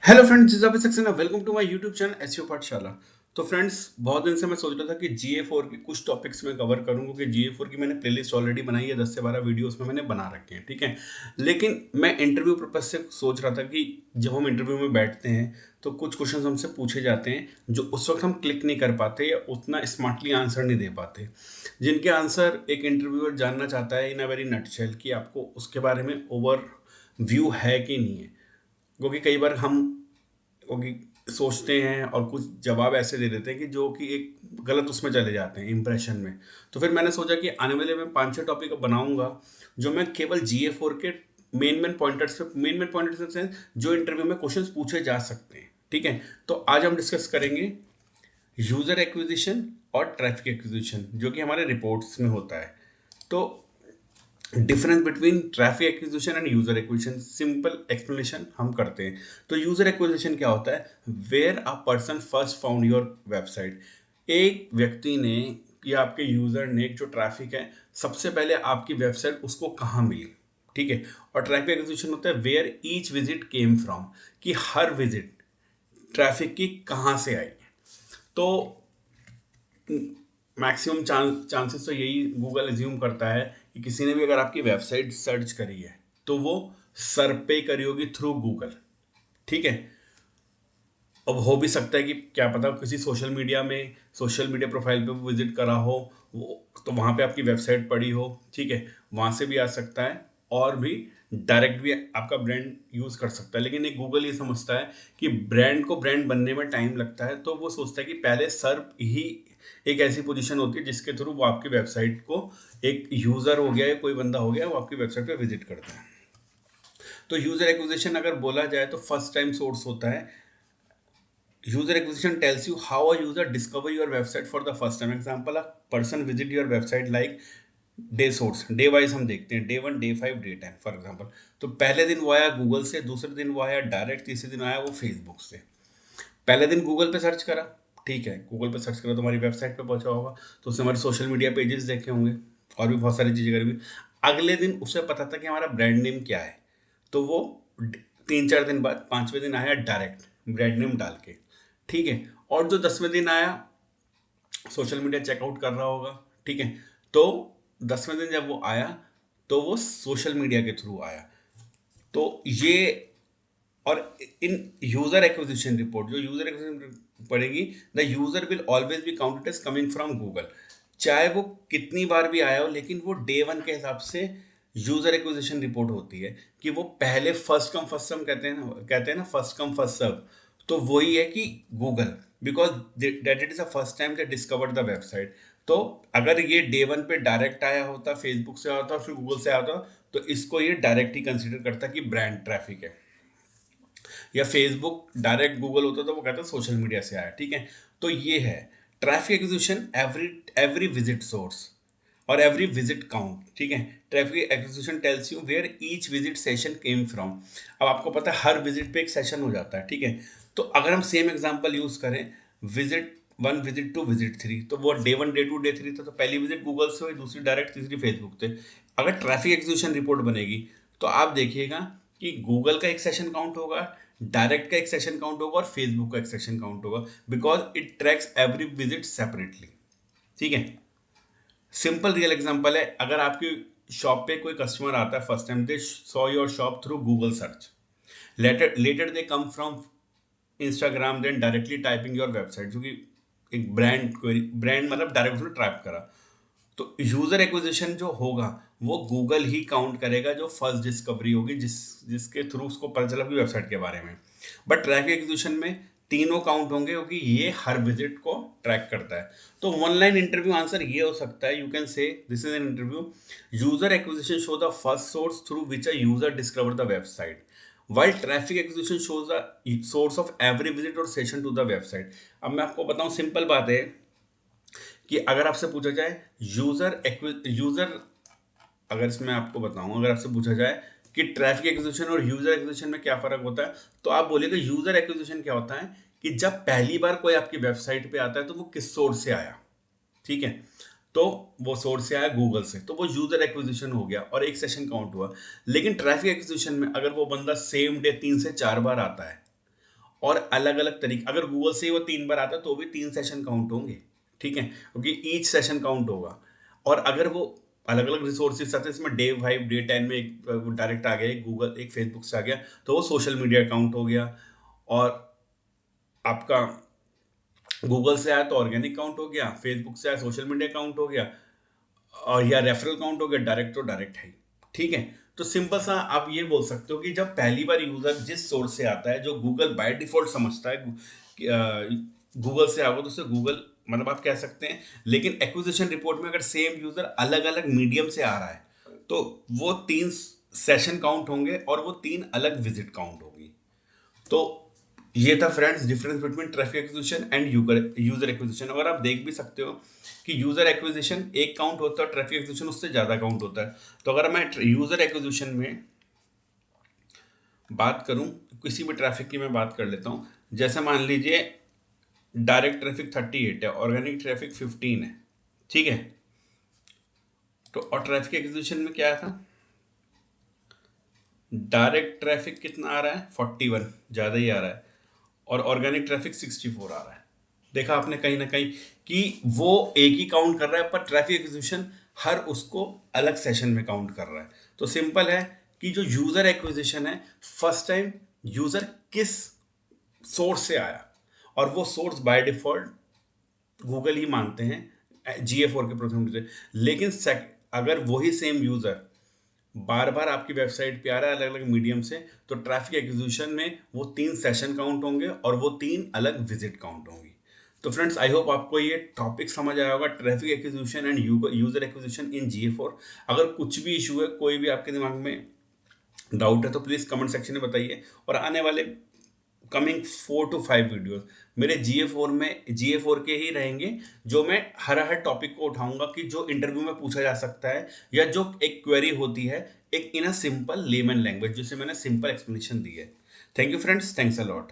Hello friends, this is Saxena. Welcome to my YouTube channel SEO Pathshala. तो friends, बहुत दिन से मैं सोच रहा था कि GA4 के कुछ टॉपिक्स में कवर करूं, क्योंकि GA4 की मैंने प्लेलिस्ट ऑलरेडी बनाई है। 10 से 12 वीडियो उसमें मैंने बना रखे हैं, ठीक है। लेकिन मैं इंटरव्यू पर्पज से सोच रहा था कि जब हम इंटरव्यू में बैठते हैं तो कुछ क्वेश्चन हमसे पूछे जाते हैं जो उस वक्त हम क्लिक नहीं कर पाते या उतना स्मार्टली आंसर नहीं दे पाते, जिनके आंसर एक इंटरव्यूअर जानना चाहता है इन अ वेरी नटशेल कि आपको उसके बारे में ओवर व्यू है कि नहीं है। क्योंकि कई बार हम क्योंकि सोचते हैं और कुछ जवाब ऐसे दे देते हैं कि जो कि एक गलत उसमें चले जाते हैं इंप्रेशन में। तो फिर मैंने सोचा कि आने वाले में 5-6 टॉपिक बनाऊंगा जो मैं केवल GA4 के मेन पॉइंटर्स से जो इंटरव्यू में क्वेश्चंस पूछे जा सकते हैं, ठीक है। तो आज हम डिस्कस करेंगे यूजर एक्विजिशन और ट्रैफिक एक्विजिशन, जो कि हमारे रिपोर्ट्स में होता है। तो difference between traffic acquisition and user acquisition, simple explanation हम करते हैं। तो यूजर एक्विजिशन क्या होता है? Where a person first found your website. एक व्यक्ति ने या आपके यूजर ने, जो ट्रैफिक है, सबसे पहले आपकी वेबसाइट उसको कहाँ मिली, ठीक है। और ट्रैफिक एक्विजिशन होता है where each visit came from, कि हर विजिट ट्रैफिक की कहाँ से आई। तो मैक्सिमम चांसेस तो यही गूगल एज्यूम करता है कि किसी ने भी अगर आपकी वेबसाइट सर्च करी है तो वो सर पे करी होगी थ्रू गूगल, ठीक है। अब हो भी सकता है कि क्या पता किसी सोशल मीडिया प्रोफाइल पे विजिट करा हो, वो तो वहाँ पे आपकी वेबसाइट पड़ी हो, ठीक है। वहाँ से भी आ सकता है और भी डायरेक्ट भी आपका ब्रांड यूज़ कर सकता है। लेकिन एक गूगल ये समझता है कि ब्रांड को ब्रांड बनने में टाइम लगता है, तो वो सोचता है कि पहले सर्व ही एक ऐसी पोजीशन होती है जिसके थ्रू वो आपकी वेबसाइट को, एक यूज़र हो गया या कोई बंदा हो गया, वो आपकी वेबसाइट पे विजिट करता है। तो यूज़र एक्विजिशन अगर बोला जाए तो फर्स्ट टाइम सोर्स होता है। User acquisition tells you how a user discover your website for the first time. Example, a person visit your website like day source, day wise हम देखते हैं, day 1, day 5, day 10 for example. तो पहले दिन वो आया गूगल से, दूसरे दिन वो आया डायरेक्ट, तीसरे दिन आया वो फेसबुक से। पहले दिन गूगल पे सर्च करा, ठीक है, गूगल पे सर्च करा तो हमारी वेबसाइट पे पहुंचा होगा, तो उसने हमारे सोशल मीडिया पेजेस देखे होंगे और भी बहुत सारी चीज़ें करी हुई। अगले दिन उसे पता था कि हमारा ब्रांड नेम क्या है, तो वो 3-4 दिन बाद 5वें दिन आया डायरेक्ट ब्रांड नेम डाल के, ठीक है। और जो 10वें दिन आया सोशल मीडिया चेकआउट कर रहा होगा, ठीक है। तो 10वें दिन जब वो आया तो वो सोशल मीडिया के थ्रू आया। तो ये, और इन यूजर एक्विजिशन रिपोर्ट, जो यूजर एक्विजिशन पड़ेगी, the user will always be counted as coming from Google. चाहे वो कितनी बार भी आया हो, लेकिन वो डे 1 के हिसाब से यूजर एक्विजिशन रिपोर्ट होती है कि वो पहले फर्स्ट कम फर्स्ट सर्व कहते हैं ना फर्स्ट कम फर्स्ट सर्व। तो वही है कि Google, because that it is the first time they discovered the website. तो अगर ये डे 1 पे डायरेक्ट आया होता, फेसबुक से आया होता, फिर गूगल से आया होता, तो इसको ये डायरेक्ट ही कंसिडर करता कि ब्रांड ट्रैफिक है। या फेसबुक डायरेक्ट गूगल होता तो वो कहता सोशल मीडिया से आया, ठीक है। तो ये है traffic acquisition, every every visit source और एवरी विजिट काउंट, ठीक है। Traffic acquisition tells you where each visit session came from. अब आपको पता है हर विजिट पे एक सेशन हो जाता है, ठीक है। तो अगर हम सेम एग्जांपल यूज करें, विजिट 1, विजिट 2, विजिट 3, तो वो डे 1, डे 2, डे 3 था, तो पहली विजिट गूगल से हुई, दूसरी डायरेक्ट, तीसरी फेसबुक से। अगर ट्रैफिक एक्विजिशन रिपोर्ट बनेगी तो आप देखिएगा कि गूगल का एक सेशन काउंट होगा, डायरेक्ट का एक सेशन काउंट होगा और फेसबुक का एक सेशन काउंट होगा, because it tracks every visit separately, ठीक है। सिंपल रियल एग्जांपल है, अगर आपकी शॉप पे कोई कस्टमर आता है first time, they saw your shop through Google search, later they come from Instagram, then directly typing your website, जो कि एक ब्रांड मतलब डायरेक्ट उसने ट्रैप करा। तो यूजर एक्विजिशन जो होगा वो गूगल ही काउंट करेगा, जो फर्स्ट डिस्कवरी होगी जिसके थ्रू उसको पता चला कि वेबसाइट के बारे में। बट ट्रैफिक एक्विजिशन में तीनों काउंट होंगे, क्योंकि ये हर विजिट को ट्रैक करता है। तो वन लाइन इंटरव्यू आंसर ये हो सकता है, you can say this is an interview, user acquisition show the first source through which a user discover the website, while traffic acquisition shows the source of every visit or session to the website। अब मैं आपको बताऊं, simple बात है कि अगर आपसे पूछा जाए यूजर अगर इसमें आपको बताऊं, अगर आपसे पूछा जाए कि ट्रैफिक एक्विजिशन और यूजर एक्विजिशन में क्या फर्क होता है, तो आप बोलिएगा यूजर एक्विजिशन क्या होता है कि जब पहली बार कोई आपकी वेबसाइट पे आता है तो वो किस सोर्स से आया, ठीक है। तो वो सोर्स से आया गूगल से, तो वो यूजर एक्विजिशन हो गया और एक सेशन काउंट हुआ। लेकिन ट्रैफिक एक्विजिशन में अगर वो बंदा सेम डे 3 से 4 बार आता है और अलग अलग तरीके, अगर गूगल से ही वो 3 बार आता है तो भी 3 सेशन काउंट होंगे, ठीक है, क्योंकि ईच सेशन काउंट होगा। और अगर वो अलग अलग रिसोर्सेज आते हैं, इसमें डे 5 डे 10 में एक डायरेक्ट आ गया, एक गूगल एक फेसबुक से आ गया, तो वो सोशल मीडिया अकाउंट हो गया। और आपका गूगल से आया तो ऑर्गेनिक काउंट हो गया, फेसबुक से आया सोशल मीडिया अकाउंट हो गया, और या रेफरल काउंट हो गया, डायरेक्ट तो डायरेक्ट है, ठीक है। तो सिंपल सा आप ये बोल सकते हो कि जब पहली बार यूजर जिस सोर्स से आता है, जो गूगल बाय डिफॉल्ट समझता है गूगल से आओगे तो उसे गूगल मतलब आप कह सकते हैं। लेकिन एक्विजिशन रिपोर्ट में अगर सेम यूजर अलग अलग मीडियम से आ रहा है तो वो 3 सेशन काउंट होंगे और वो 3 अलग विजिट काउंट होगी। तो ये था friends difference between traffic acquisition and user acquisition. और आप देख भी सकते हो कि यूजर एक्विजिशन एक काउंट होता है, ट्रैफिक एक्विजिशन उससे ज़्यादा काउंट होता है। तो अगर मैं यूजर एक्विजिशन में बात करूं, किसी भी ट्रैफिक की मैं बात कर लेता हूं, जैसे मान लीजिए डायरेक्ट ट्रैफिक 38 है, ऑर्गेनिक ट्रैफिक 15 है, ठीक है। तो और ट्रैफिक एक्विजिशन में क्या था, डायरेक्ट ट्रैफिक कितना आ रहा है 41, ज़्यादा ही आ रहा है, और ऑर्गेनिक ट्रैफिक 64 आ रहा है। देखा आपने कहीं ना कहीं कि वो एक ही काउंट कर रहा है, पर ट्रैफिक एक्विजिशन हर उसको अलग सेशन में काउंट कर रहा है। तो सिंपल है कि जो यूजर एक्विजिशन है, फर्स्ट टाइम यूजर किस सोर्स से आया, और वो सोर्स बाय डिफॉल्ट गूगल ही मानते हैं GA4 के प्रथम से। लेकिन अगर वही सेम यूजर बार बार आपकी वेबसाइट पे आ रहा है अलग अलग मीडियम से, तो ट्रैफिक एक्विजिशन में वो 3 सेशन काउंट होंगे और वो 3 अलग विजिट काउंट होंगी। तो फ्रेंड्स आई होप आपको ये टॉपिक समझ आया होगा, traffic acquisition and user acquisition in GA4। अगर कुछ भी इशू है, कोई भी आपके दिमाग में डाउट है, तो प्लीज़ कमेंट सेक्शन में बताइए। और आने वाले कमिंग 4 to 5 वीडियोस मेरे GA4 के ही रहेंगे, जो मैं हर टॉपिक को उठाऊंगा कि जो इंटरव्यू में पूछा जा सकता है, या जो एक क्वेरी होती है एक इन अ सिंपल लेमन लैंग्वेज, जिसे मैंने सिंपल एक्सप्लेनेशन दी है। Thank you friends, thanks a lot.